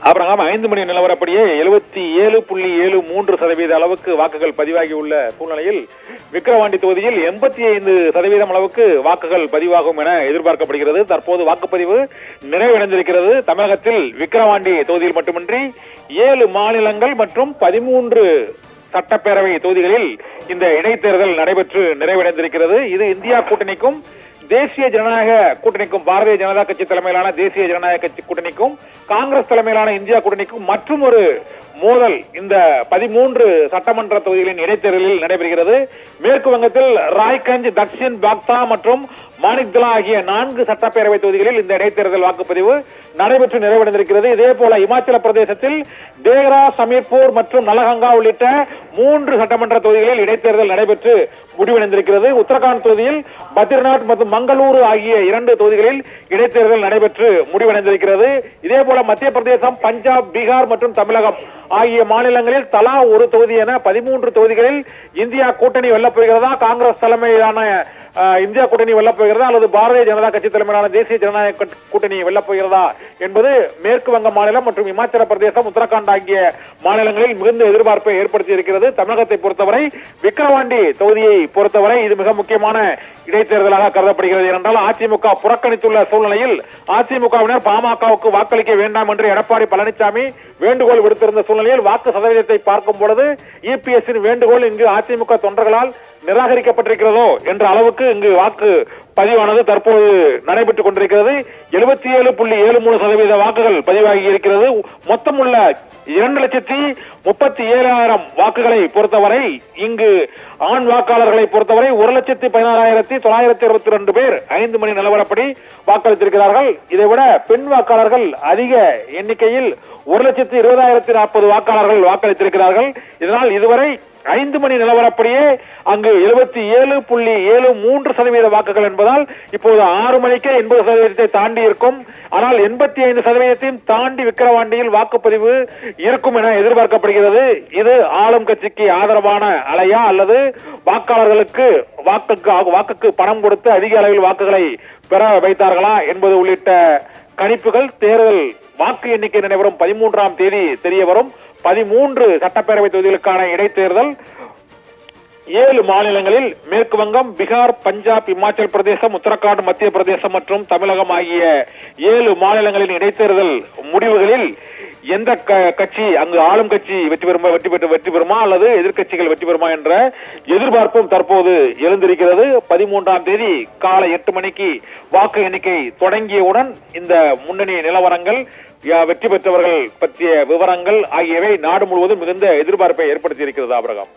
அப்புறம் 5 மணி நிலவரப்படியே 77.73% அளவுக்கு வாக்குகள் பதிவாகி உள்ள சூழ்நிலையில் விக்கிரவாண்டி தொகுதியில் 85% அளவுக்கு வாக்குகள் பதிவாகும் என எதிர்பார்க்கப்படுகிறது. தற்போது வாக்குப்பதிவு நிறைவடைந்திருக்கிறது. தமிழகத்தில் விக்கிரவாண்டி தொகுதியில் மட்டுமின்றி 7 மாநிலங்கள் மற்றும் 13 சட்டப்பேரவை தொகுதிகளில் இந்த இடைத்தேர்தல் நடைபெற்று நிறைவடைந்திருக்கிறது. இது இந்தியா கூட்டணிக்கும் தேசிய ஜனநாயக கூட்டணிக்கும், பாரதிய ஜனதா கட்சி தலைமையிலான தேசிய ஜனநாயக கட்சி கூட்டணிக்கும், காங்கிரஸ் தலைமையிலான இந்தியா கூட்டணிக்கும் மற்றும் ஒரு மோதல் இந்த 13 சட்டமன்ற தொகுதிகளின் இடைத்தேர்தலில் நடைபெறுகிறது. மேற்கு வங்கத்தில் ராய்கஞ்ச், தக்ஷின், பாக்தா மற்றும் மாணிக்தலா ஆகிய 4 சட்டப்பேரவை தொகுதிகளில் இந்த இடைத்தேர்தல் வாக்குப்பதிவு நடைபெற்று நிறைவடைந்திருக்கிறது. இதே போல இமாச்சல பிரதேசத்தில் தேகரா, சமீர்பூர் மற்றும் நலகங்கா உள்ளிட்ட 3 சட்டமன்ற தொகுதிகளில் இடைத்தேர்தல் நடைபெற்று முடிவடைந்திருக்கிறது. உத்தரகாண்ட் தொகுதியில் பத்ரிநாத் மற்றும் மங்களூரு ஆகிய 2 தொகுதிகளில் இடைத்தேர்தல் நடைபெற்று முடிவடைந்திருக்கிறது. இதே போல மத்திய பிரதேசம், பஞ்சாப், பீகார் மற்றும் தமிழகம் ஆகிய மாநிலங்களில் தலா ஒரு தொகுதி என 13 தொகுதிகளில் இந்தியா கூட்டணி வெல்லப் போகிறதா, காங்கிரஸ் தலைமையிலான இந்தியா கூட்டணி வெல்லப் போகிறதா அல்லது பாரதிய ஜனதா கட்சி தலைமையிலான தேசிய ஜனநாயக கூட்டணி வெல்லப் போகிறதா என்பது மேற்கு வங்க மாநிலம் மற்றும் இமாச்சல பிரதேசம், உத்தரகாண்ட் ஆகிய மாநிலங்களில் மிகுந்த எதிர்பார்ப்பை ஏற்படுத்தி இருக்கிறது. தமிழகத்தை பொறுத்தவரை விக்கிரவாண்டி தொகுதியை பொறுத்தவரை இது மிக முக்கியமான இடைத்தேர்தலாக கருதப்படுகிறது. ஏனென்றால் அதிமுக புறக்கணித்துள்ள சூழ்நிலையில் அதிமுகவினர் பாமகவுக்கு வாக்களிக்க வேண்டாம் என்று எடப்பாடி பழனிசாமி வேண்டுகோள் விடுத்திருந்த சூழ்நிலையில் வாக்கு சதவீதத்தை பார்க்கும் பொழுது இபிஎஸ்ஸின் வேண்டுகோள் இங்கு அதிமுக தொண்டர்களால் நிராகரிக்கப்பட்டிருக்கிறதோ என்ற அளவுக்கு இங்கு வாக்கு பதிவானது தற்போது நடைபெற்றுக் கொண்டிருக்கிறது. 77.73% வாக்குகள் பதிவாகி இருக்கிறது. மொத்தமுள்ள 2,37,000 வாக்குகளை பொறுத்தவரை இங்கு ஆண் வாக்காளர்களை பொறுத்தவரை 1,16,922 பேர் 5 மணி நிலவரப்படி வாக்களித்திருக்கிறார்கள். இதைவிட பெண் வாக்காளர்கள் அதிக எண்ணிக்கையில் 1,20,040 வாக்காளர்கள் வாக்களித்திருக்கிறார்கள். இதனால் இதுவரை 5 மணி நிலவரப்படியே அங்கு 77.73% வாக்குகள் என்பதால் இப்போது 6 மணிக்கே 80% தாண்டி இருக்கும். ஆனால் 85% தாண்டி விக்கிரவாண்டியில் வாக்குப்பதிவு இருக்கும் என எதிர்பார்க்கப்படுகிறது. இது ஆளும் கட்சிக்கு ஆதரவான அலையா அல்லது வாக்காளர்களுக்கு வாக்குக்கு பணம் கொடுத்து அதிக அளவில் வாக்குகளை பெற வைத்தார்களா என்பது உள்ளிட்ட கணிப்புகள் தேர்தல் வாக்கு எண்ணிக்கை நடைபெறும் 13ஆம் தேதி தெரிய வரும். 13 சட்டப்பேரவை தொகுதிகளுக்கான இடைத்தேர்தல் 7 மாநிலங்களில் மேற்கு வங்கம், பீகார், பஞ்சாப், இமாச்சல் பிரதேசம், உத்தரகாண்ட், மத்திய பிரதேசம் மற்றும் தமிழகம் ஆகிய 7 மாநிலங்களின் இடைத்தேர்தல் முடிவுகளில் எந்த கட்சி அங்கு ஆளும் கட்சி வெற்றி பெறுமா அல்லது எதிர்கட்சிகள் வெற்றி பெறுமா என்ற எதிர்பார்ப்பும் தற்போது எழுந்திருக்கிறது. 13ஆம் தேதி காலை 8 மணிக்கு வாக்கு எண்ணிக்கை தொடங்கியவுடன் இந்த முன்னணி நிலவரங்கள், வெற்றி பெற்றவர்கள் பற்றிய விவரங்கள் ஆகியவை நாடு முழுவதும் மிகுந்த எதிர்பார்ப்பை ஏற்படுத்தி இருக்கிறது. ஆபிரகாம்.